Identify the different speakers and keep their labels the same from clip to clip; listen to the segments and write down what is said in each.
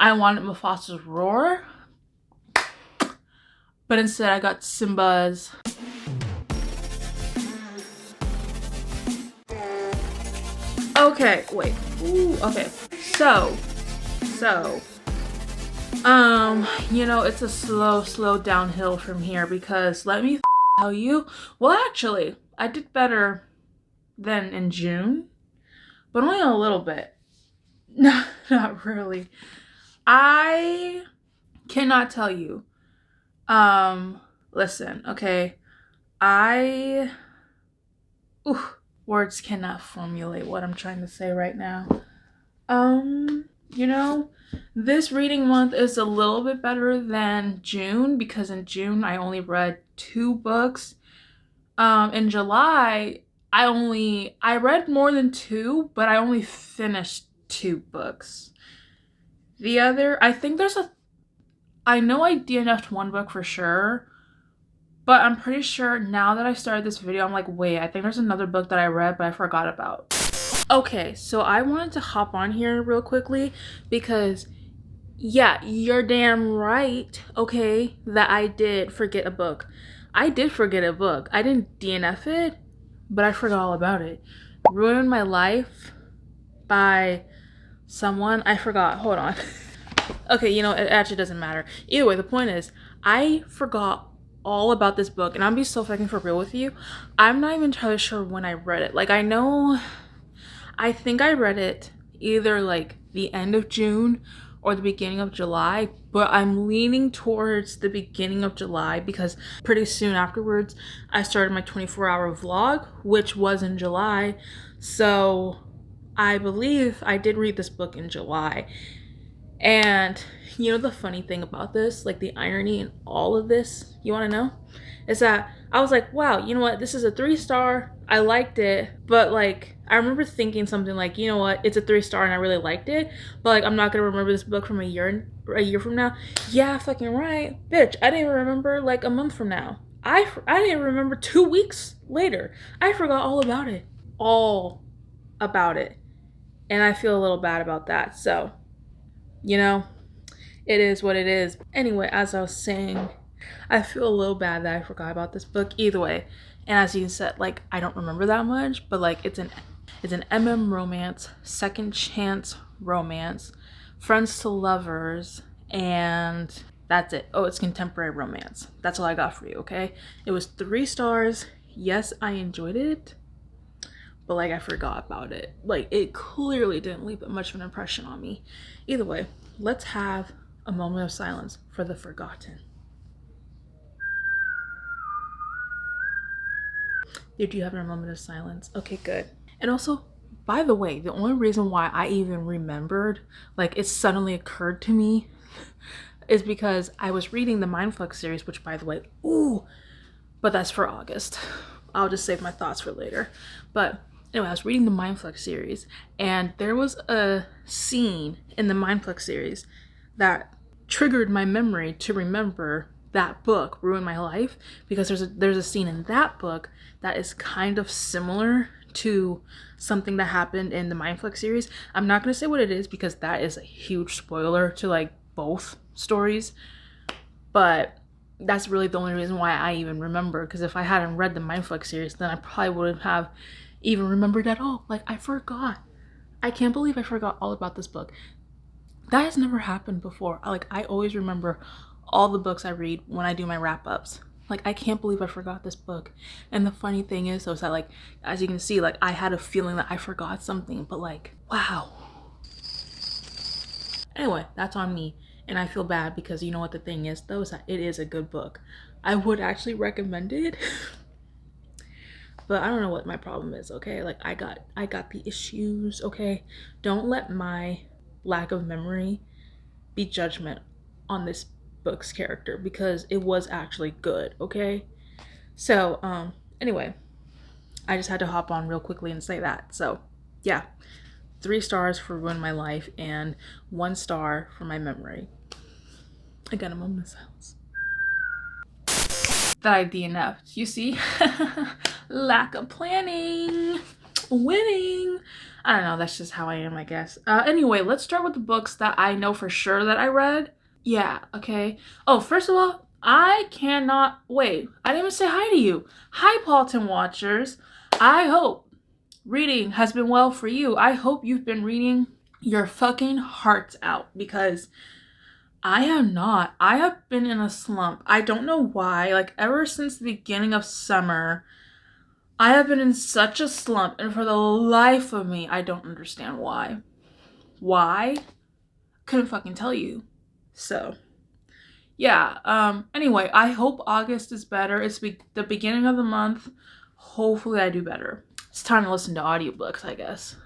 Speaker 1: I wanted Mufasa's roar, but instead I got Simba's. Okay, wait. Ooh, okay. So, you know, it's a slow downhill from here because let me tell you, well, actually, I did better than in June, but only a little bit. No, not really. I cannot tell you. Listen, okay. Words cannot formulate what I'm trying to say right now. You know, this reading month is a little bit better than June because in June I only read 2 books. In July, I read more than 2, but I only finished 2 books. The other, I know I DNF'd 1 book for sure, but I'm pretty sure now that I started this video, I'm like, wait, I think there's another book that I read, but I forgot about. Okay, so I wanted to hop on here real quickly because, yeah, you're damn right, okay, that I did forget a book. I did forget a book. I didn't DNF it, but I forgot all about it. Ruined My Life by someone. I forgot. Hold on. Okay, you know, it actually doesn't matter. Either way, the point is, I forgot all about this book, and I'm be so fucking for real with you. I'm not even entirely sure when I read it. Like, I think I read it either like the end of June or the beginning of July, but I'm leaning towards the beginning of July because pretty soon afterwards I started my 24-hour vlog, which was in July. So I believe I did read this book in July. And you know the funny thing about this, like the irony in all of this, you want to know, is that I was like, wow, you know what, this is a 3-star, I liked it, but like I remember thinking something like, you know what, it's a 3-star and I really liked it, but like I'm not gonna remember this book from a year from now. Yeah, fucking right, bitch. I didn't even remember like a month from now. I didn't even remember 2 weeks later. I forgot all about it, and I feel a little bad about that. So, you know, it is what it is. Anyway, as I was saying, I feel a little bad that I forgot about this book either way. And as you said, like, I don't remember that much, but like it's an romance, second chance romance, friends to lovers, and that's it. Oh, it's contemporary romance. That's all I got for you, okay? It was 3 stars. Yes, I enjoyed it, but like I forgot about it. Like, it clearly didn't leave much of an impression on me. Either way, let's have a moment of silence for the forgotten. Did you have a moment of silence? Okay, good. And also, by the way, the only reason why I even remembered, like it suddenly occurred to me, is because I was reading the Mindfuck series, which by the way, ooh, but that's for August. I'll just save my thoughts for later. But anyway, I was reading the Mindfuck series, and there was a scene in the Mindfuck series that triggered my memory to remember that book, Ruin My Life, because there's a scene in that book that is kind of similar to something that happened in the Mindfuck series. I'm not going to say what it is because that is a huge spoiler to like both stories, but that's really the only reason why I even remember, because if I hadn't read the Mindfuck series, then I probably wouldn't have even remembered at all. Like, I forgot. I can't believe I forgot all about this book. That has never happened before. Like, I always remember all the books I read when I do my wrap-ups. Like, I can't believe I forgot this book. And the funny thing is, though, is that, like, as you can see, like, I had a feeling that I forgot something, but, like, wow. Anyway, that's on me. And I feel bad because you know what the thing is, though, is that it is a good book. I would actually recommend it. But I don't know what my problem is, okay? Like, I got the issues, okay? Don't let my lack of memory be judgment on this book's character, because it was actually good, okay? So anyway, I just had to hop on real quickly and say that. So yeah, 3 stars for Ruin My Life and 1 star for my memory. Again, a moment of silence. That I DNF'd, you see? Lack of planning. winning. I don't know, that's just how I am, I guess. Anyway, let's start with the books that I know for sure that I read. Yeah, okay. Oh, first of all, I cannot wait. I didn't even say hi to you. Hi, Paulton watchers. I hope reading has been well for you. I hope you've been reading your fucking hearts out, because I have not. I have been in a slump. I don't know why. Like, ever since the beginning of summer, I have been in such a slump, and for the life of me, I don't understand why. Why? Couldn't fucking tell you. So, yeah. Anyway, I hope August is better. It's the beginning of the month. Hopefully I do better. It's time to listen to audiobooks, I guess.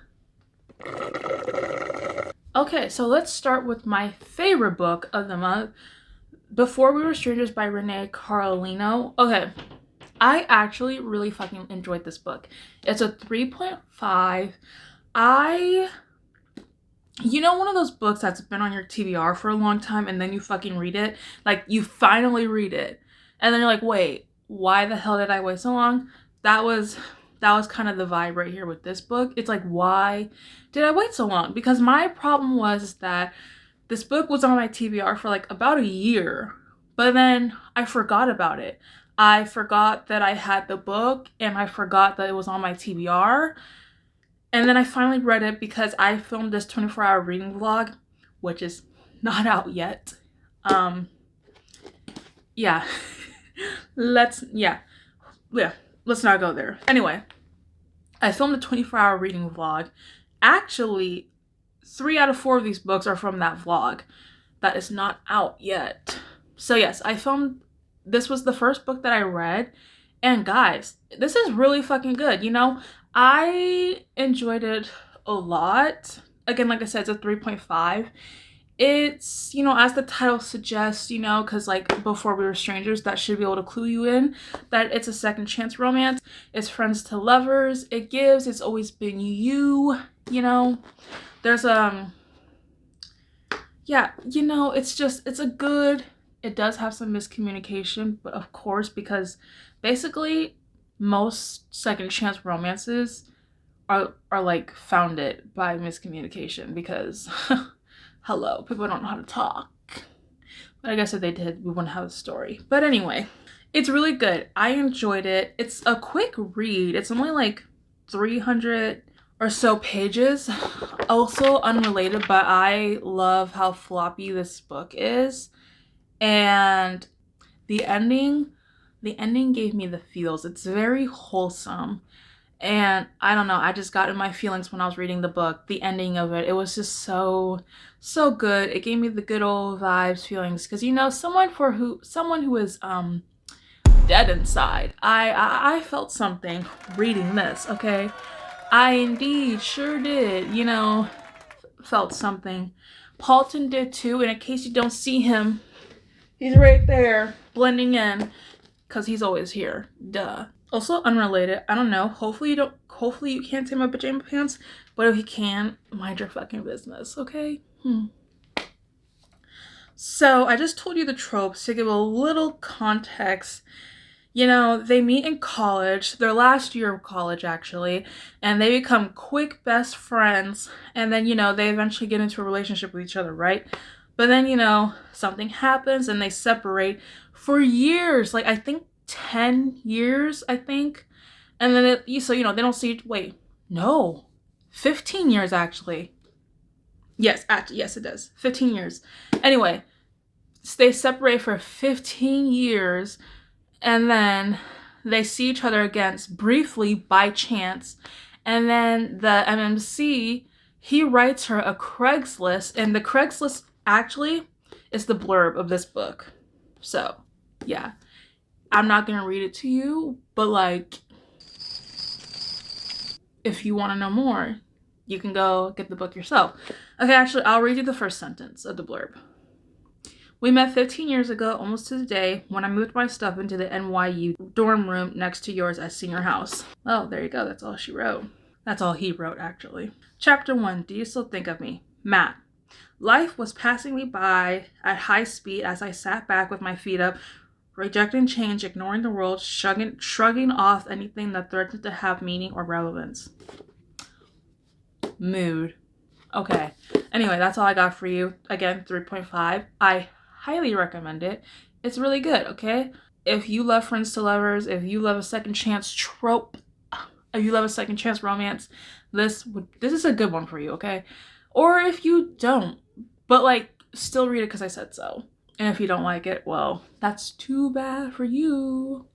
Speaker 1: Okay, so let's start with my favorite book of the month, Before We Were Strangers by Renée Carlino. Okay, I actually really fucking enjoyed this book. It's a 3.5. You know, one of those books that's been on your TBR for a long time and then you fucking read it? Like, you finally read it. And then you're like, wait, why the hell did I wait so long? That was kind of the vibe right here with this book. It's like, why did I wait so long? Because my problem was that this book was on my TBR for like about a year, but then I forgot about it. I forgot that I had the book, and I forgot that it was on my TBR. And then I finally read it because I filmed this 24-hour reading vlog, which is not out yet. Yeah. Let's not go there. Anyway, I filmed a 24-hour reading vlog. Actually, 3 out of 4 of these books are from that vlog that is not out yet. So yes, this was the first book that I read, and guys, this is really fucking good. You know, I enjoyed it a lot. Again, like I said, it's a 3.5. It's, you know, as the title suggests, you know, because like Before We Were Strangers, that should be able to clue you in that it's a second chance romance. It's friends to lovers. It gives, it's always been you, you know. There's yeah, you know, it's a good, it does have some miscommunication, but of course, because basically most second chance romances are like founded by miscommunication, because hello, people don't know how to talk. But I guess if they did, we wouldn't have a story. But anyway, it's really good. I enjoyed it. It's a quick read. It's only like 300 or so pages. Also unrelated, but I love how floppy this book is. And the ending gave me the feels. It's very wholesome. And I don't know, I just got in my feelings when I was reading the book. The ending of it, it was just so good. It gave me the good old vibes, feelings, because, you know, someone who is dead inside. I felt something reading this, okay? I indeed sure did, you know, felt something. Paulton did too, and in case you don't see him, he's right there, blending in, because he's always here. Duh. Also unrelated, I don't know, hopefully you can't see my pajama pants, but if you can, mind your fucking business, okay? So I just told you the tropes to give a little context. You know, they meet in college, their last year of college actually, and they become quick best friends, and then, you know, they eventually get into a relationship with each other, right? But then, you know, something happens and they separate for years, like I think 10 years, I think. And then so, you know, they don't see, wait, no, 15 years actually. Yes, yes, it does. 15 years. Anyway, so they separate for 15 years, and then they see each other again briefly by chance. And then the MMC, he writes her a Craigslist, and the Craigslist actually is the blurb of this book. So, yeah. I'm not gonna read it to you, but like, if you want to know more, you can go get the book yourself. Okay, actually, I'll read you the first sentence of the blurb. We met 15 years ago, almost to the day, when I moved my stuff into the NYU dorm room next to yours at senior house. Oh, there you go. That's all she wrote. That's all he wrote, actually. Chapter 1. Do you still think of me? Matt. Life was passing me by at high speed as I sat back with my feet up, rejecting change, ignoring the world, shrugging off anything that threatened to have meaning or relevance. mood. Okay. Anyway, that's all I got for you. Again, 3.5. I highly recommend it. It's really good, okay? If you love friends to lovers, if you love a second chance trope, if you love a second chance romance, this is a good one for you, okay? Or if you don't, but like still read it because I said so. And if you don't like it, well, that's too bad for you.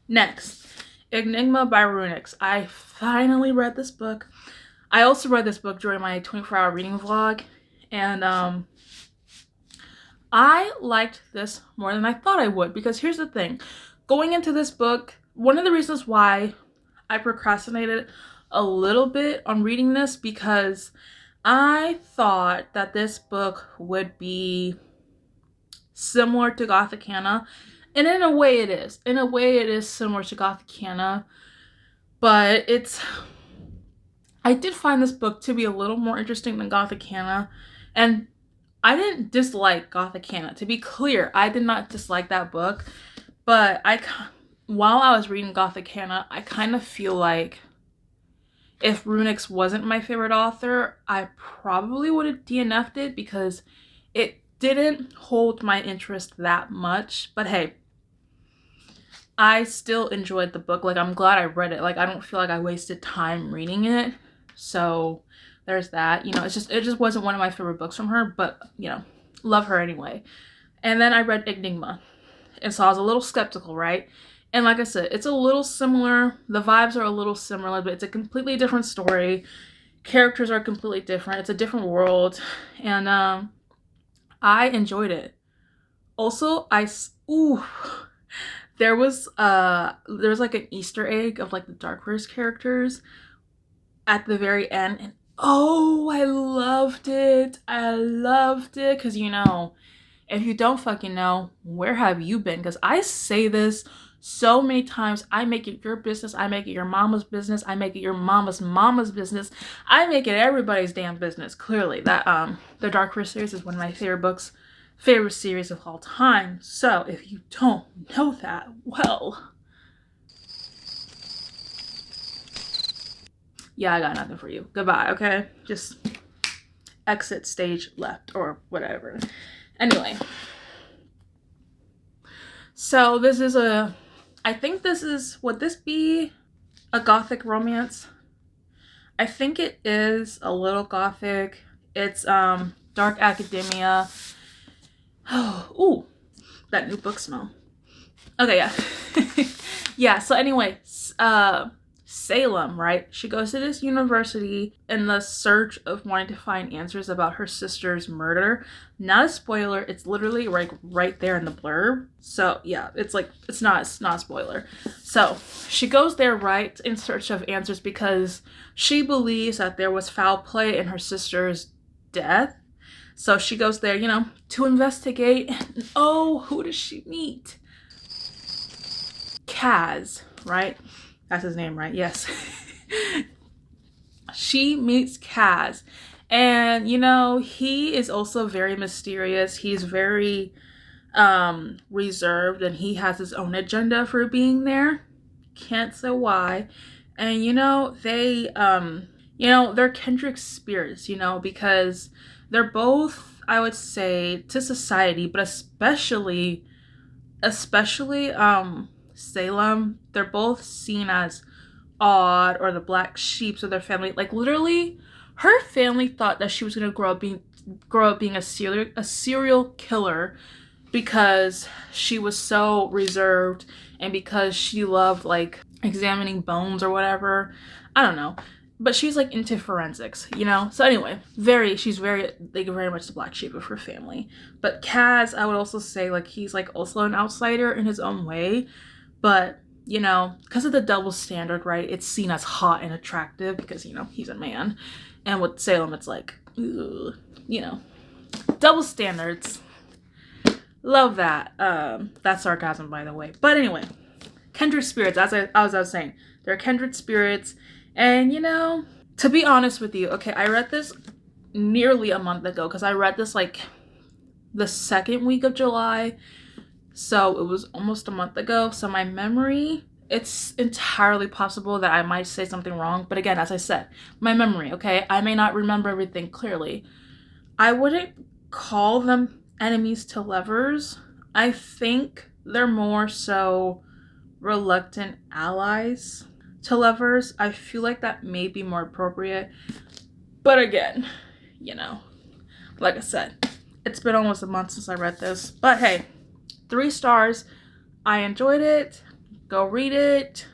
Speaker 1: Next, Enigma by Runyx. I finally read this book. I also read this book during my 24-hour reading vlog, and I liked this more than I thought I would, because here's the thing. Going into this book, one of the reasons why I procrastinated a little bit on reading this, because I thought that this book would be similar to Gothic Hannah, and in a way it is. In a way it is similar to Gothic Hannah, but I did find this book to be a little more interesting than Gothic Hannah, and I didn't dislike Gothic Hannah. To be clear, I did not dislike that book, but while I was reading Gothic Hannah, I kind of feel like if Runyx wasn't my favorite author, I probably would have DNF'd it because it didn't hold my interest that much. But hey, I still enjoyed the book. Like, I'm glad I read it. Like, I don't feel like I wasted time reading it. So there's that. You know, it just wasn't one of my favorite books from her, but you know, love her anyway. And then I read Enigma, and so I was a little skeptical, right? And like I said, it's a little similar. The vibes are a little similar, but it's a completely different story. Characters are completely different. It's a different world, and I enjoyed it. Also, there was like an Easter egg of like the Dark Horse characters at the very end, and oh, I loved it. I loved it, because you know, if you don't fucking know, where have you been? Because I say this so many times. I make it your business. I make it your mama's business. I make it your mama's business. I make it everybody's damn business. Clearly, that the Dark Horse series is one of my favorite series of all time. So if you don't know that, well, yeah, I got nothing for you. Goodbye, okay? Just exit stage left or whatever. Anyway, so this is would this be a Gothic romance? I think it is a little Gothic. It's dark academia. Oh, ooh, that new book smell. Okay, yeah. Yeah, so anyway, Salem, right? She goes to this university in the search of wanting to find answers about her sister's murder. Not a spoiler, it's literally like right there in the blurb. So yeah, it's not a spoiler. So she goes there, right, in search of answers because she believes that there was foul play in her sister's death. So she goes there, you know, to investigate. And oh, who does she meet? Kaz, right? That's his name, right? Yes. She meets Kaz. And, you know, he is also very mysterious. He's very reserved, and he has his own agenda for being there. Can't say why. And, you know, they're kindred spirits, you know, because they're both, I would say, to society, but especially Salem, they're both seen as odd, or the black sheeps of their family. Like, literally, her family thought that she was gonna grow up being a serial killer because she was so reserved and because she loved like examining bones or whatever. I don't know, but she's like into forensics, you know. So anyway, she's very much the black sheep of her family. But Kaz, I would also say, like, he's like also an outsider in his own way. But, you know, because of the double standard, right, it's seen as hot and attractive because, you know, he's a man. And with Salem, it's like, ugh, you know, double standards. Love that. That's sarcasm, by the way. But anyway, kindred spirits, as I was saying. They're kindred spirits. And, you know, to be honest with you, okay, I read this nearly a month ago because I read this, like, the second week of July. So it was almost a month ago. So my memory It's entirely possible that I might say something wrong, but again, as I said, my memory, okay? I may not remember everything clearly. I wouldn't call them enemies to lovers. I think they're more so reluctant allies to lovers. I feel like that may be more appropriate. But again, you know, like I said, it's been almost a month since I read this. But hey, 3 stars. I enjoyed it. Go read it.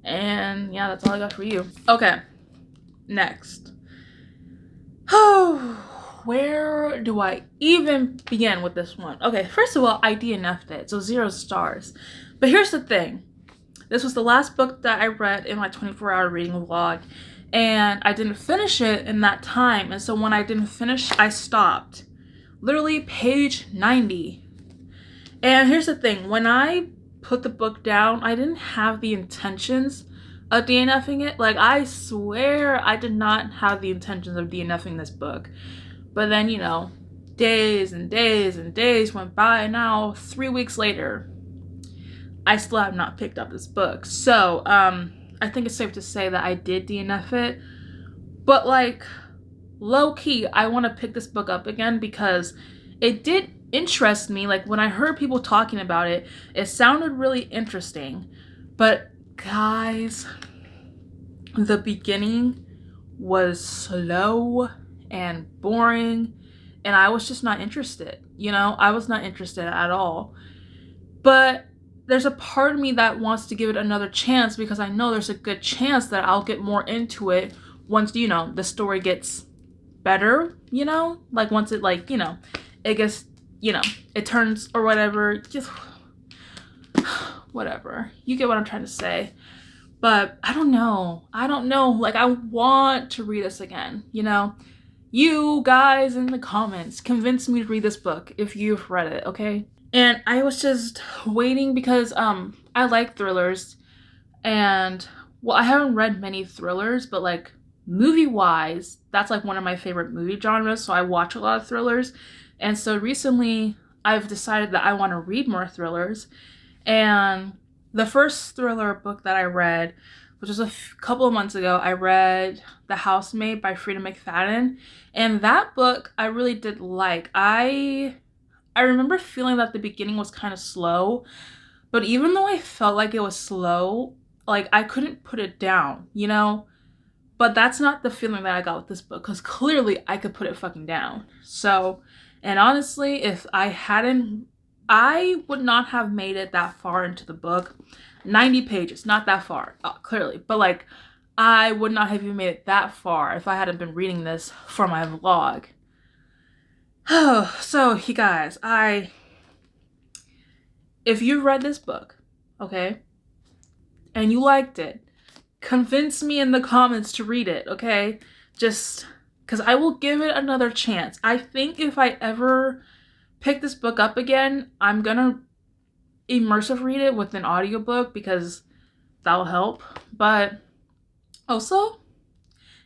Speaker 1: And yeah, that's all I got for you. Okay, next. Oh, where do I even begin with this one? Okay, first of all, I DNF'd it, so 0 stars. But here's the thing. This was the last book that I read in my 24-hour reading vlog, and I didn't finish it in that time. And so when I didn't finish, I stopped. Literally page 90. And here's the thing. When I put the book down, I didn't have the intentions of DNFing it. Like, I swear I did not have the intentions of DNFing this book. But then, you know, days and days and days went by, and now 3 weeks later, I still have not picked up this book. So, I think it's safe to say that I did DNF it. But, like, low-key, I want to pick this book up again because it did interest me. Like, when I heard people talking about it, it sounded really interesting. But, guys, the beginning was slow and boring, and I was just not interested. You know, I was not interested at all. But there's a part of me that wants to give it another chance because I know there's a good chance that I'll get more into it once, you know, the story gets better, you know? Like, once it, like, you know, it gets, you know, it turns or whatever. Just whatever. You get what I'm trying to say. But I don't know. Like, I want to read this again, you know? You guys in the comments, convince me to read this book if you've read it, okay? And I was just waiting because I like thrillers, and well, I haven't read many thrillers, but like movie-wise, that's like one of my favorite movie genres, so I watch a lot of thrillers. And so recently I've decided that I want to read more thrillers, and the first thriller book that I read, which was a couple of months ago, I read The Housemaid by Frida McFadden, and that book I really did like. I remember feeling that the beginning was kind of slow, but even though I felt like it was slow, like, I couldn't put it down, you know? But that's not the feeling that I got with this book, because clearly I could put it fucking down. So, and honestly, if I hadn't, I would not have made it that far into the book. 90 pages, not that far, clearly. But, like, I would not have even made it that far if I hadn't been reading this for my vlog. So, you guys, if you read this book, okay, and you liked it, convince me in the comments to read it, okay? Just because I will give it another chance. I think if I ever pick this book up again, I'm gonna immersive read it with an audiobook because that'll help. But also,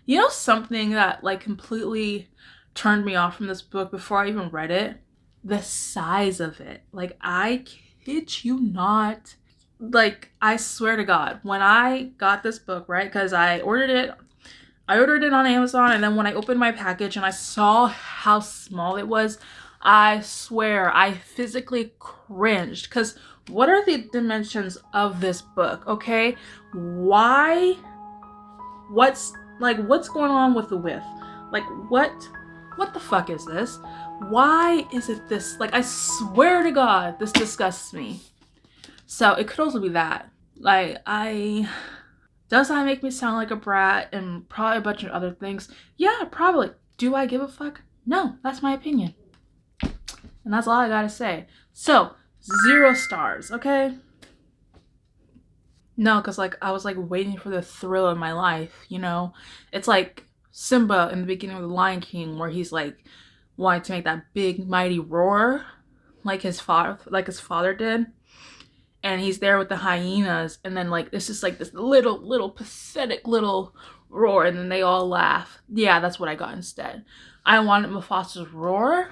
Speaker 1: you know, something that like completely turned me off from this book before I even read it? The size of it. Like, I kid you not. Like, I swear to God, when I got this book, right, because I ordered it on Amazon, and then when I opened my package and I saw how small it was, I swear I physically cringed. Because what are the dimensions of this book, okay? What's going on with the width? Like, what the fuck is this? Why is it this? Like, I swear to God, this disgusts me. So it could also be that. Like, does that make me sound like a brat and probably a bunch of other things? Yeah, probably. Do I give a fuck? No, that's my opinion. And that's all I gotta say. So, 0 stars, okay? No, because, like, I was, like, waiting for the thrill of my life, you know? It's like Simba in the beginning of The Lion King, where he's, like, wanting to make that big, mighty roar, like his father did. And he's there with the hyenas, and then, like, it's just, like, this little, pathetic little roar, and then they all laugh. Yeah, that's what I got instead. I wanted Mufasa's roar,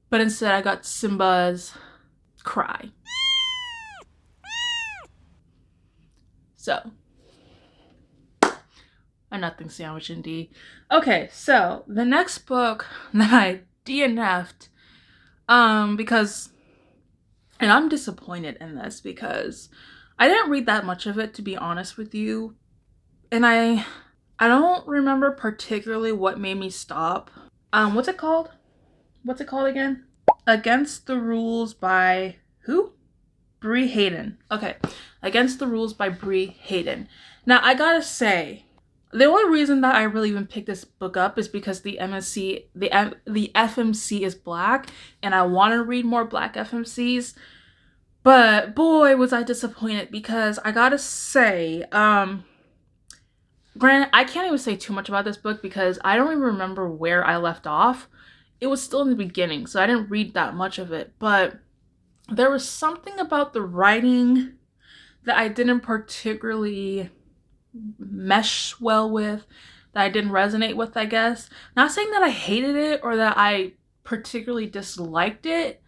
Speaker 1: but instead I got Simba's cry. So, a nothing sandwich indeed. Okay, so the next book that I DNF'd, because, and I'm disappointed in this because I didn't read that much of it, to be honest with you. And I don't remember particularly what made me stop. What's it called? What's it called again? Against the Rules by who? Bree Hayden. Okay. Against the Rules by Bree Hayden. Now, I gotta say, the only reason that I really even picked this book up is because the FMC is black, and I want to read more black FMCs. But boy, was I disappointed, because I gotta say, granted, I can't even say too much about this book because I don't even remember where I left off. It was still in the beginning, so I didn't read that much of it. But there was something about the writing that I didn't particularly mesh well with, that I didn't resonate with, I guess. Not saying that I hated it or that I particularly disliked it,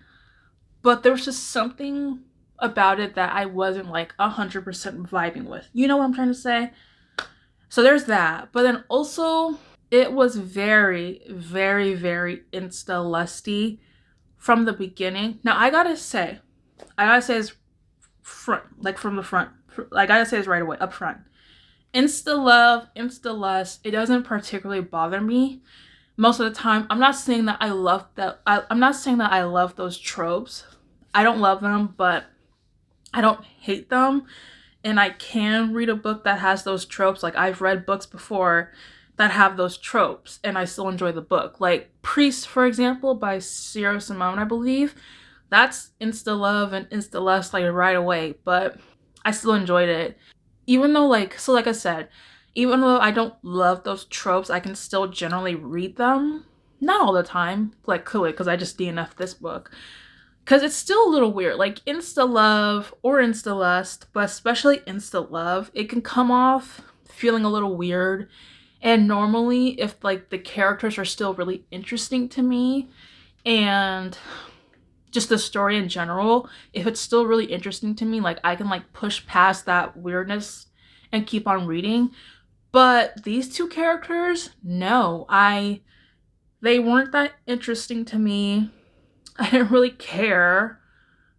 Speaker 1: but there was just something about it that I wasn't like 100% vibing with. You know what I'm trying to say? So there's that. But then also, it was very, very, very insta-lusty from the beginning. Now, I gotta say it's front, like from the front. Like, I gotta say this right away, up front. Insta-love, insta-lust, it doesn't particularly bother me. Most of the time, I'm not saying that I love that. I'm not saying that I love those tropes. I don't love them, but I don't hate them. And I can read a book that has those tropes. Like, I've read books before that have those tropes, and I still enjoy the book. Like Priest, for example, by Sarah Simone, I believe. That's insta-love and insta-lust, like, right away. But I still enjoyed it. Even though, like I said, even though I don't love those tropes, I can still generally read them. Not all the time, like, clearly, because I just DNF'd this book. Because it's still a little weird. Like, insta-love or insta-lust, but especially insta-love, it can come off feeling a little weird. And normally, if, like, the characters are still really interesting to me, and just the story in general, if it's still really interesting to me, like, I can, like, push past that weirdness and keep on reading. But these two characters, no, they weren't that interesting to me. I didn't really care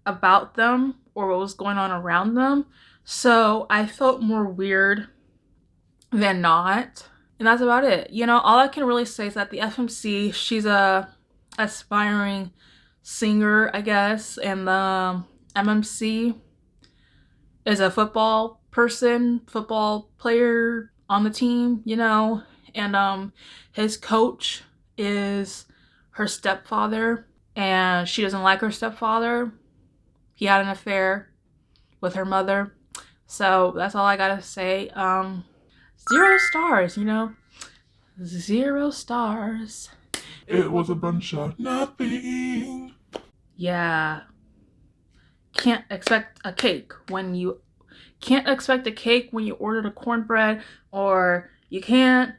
Speaker 1: about them or what was going on around them. So I felt more weird than not. And that's about it. You know, all I can really say is that the FMC, she's a aspiring singer, I guess, and the MMC is a football player on the team, you know, and his coach is her stepfather, and she doesn't like her stepfather. He had an affair with her mother. So that's all I gotta say. 0 stars, you know, 0 stars.
Speaker 2: It was a bunch of nothing.
Speaker 1: Yeah. Can't expect a cake when you ordered a cornbread, or you can't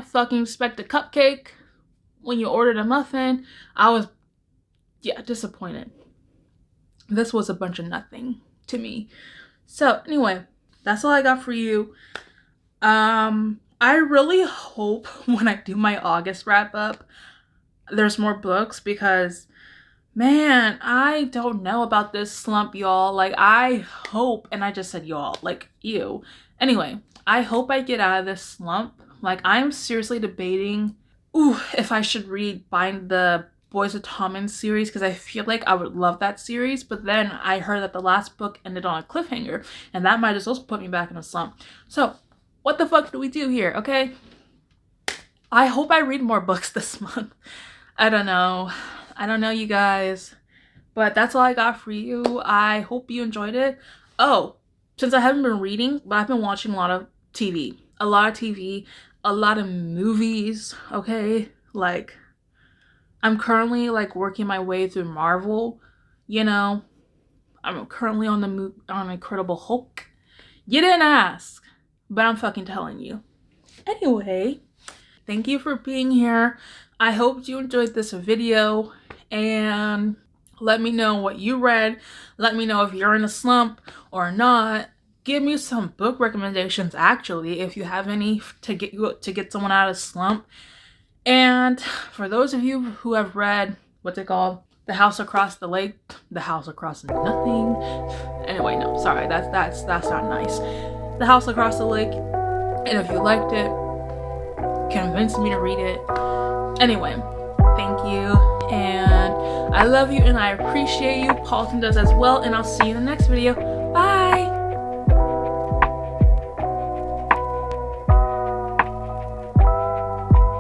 Speaker 1: fucking expect a cupcake when you ordered a muffin. I was, disappointed. This was a bunch of nothing to me. So anyway, that's all I got for you. I really hope when I do my August wrap up, there's more books, because man, I don't know about this slump, y'all. Like, I hope, and I just said y'all, like, ew. Anyway, I hope I get out of this slump. Like, I'm seriously debating, if I should read Bind the Boys of Tommen series, because I feel like I would love that series, but then I heard that the last book ended on a cliffhanger, and that might just also put me back in a slump. So, what the fuck do we do here, okay? I hope I read more books this month. I don't know, you guys. But that's all I got for you. I hope you enjoyed it. Oh, since I haven't been reading, but I've been watching a lot of TV. A lot of movies, okay? Like, I'm currently, like, working my way through Marvel, you know? I'm currently on Incredible Hulk. You didn't ask, but I'm fucking telling you. Anyway, thank you for being here. I hope you enjoyed this video, and let me know what you read. Let me know if you're in a slump or not. give me some book recommendations, actually, if you have any, to get someone out of slump. And for those of you who have read, what's it called? The House Across the Lake. The House Across Nothing. Anyway, no, sorry, that's not nice. The House Across the Lake. And if you liked it, convince me to read it. Anyway, thank you. And I love you and I appreciate you. Paulton does as well. And I'll see you in the next video. Bye!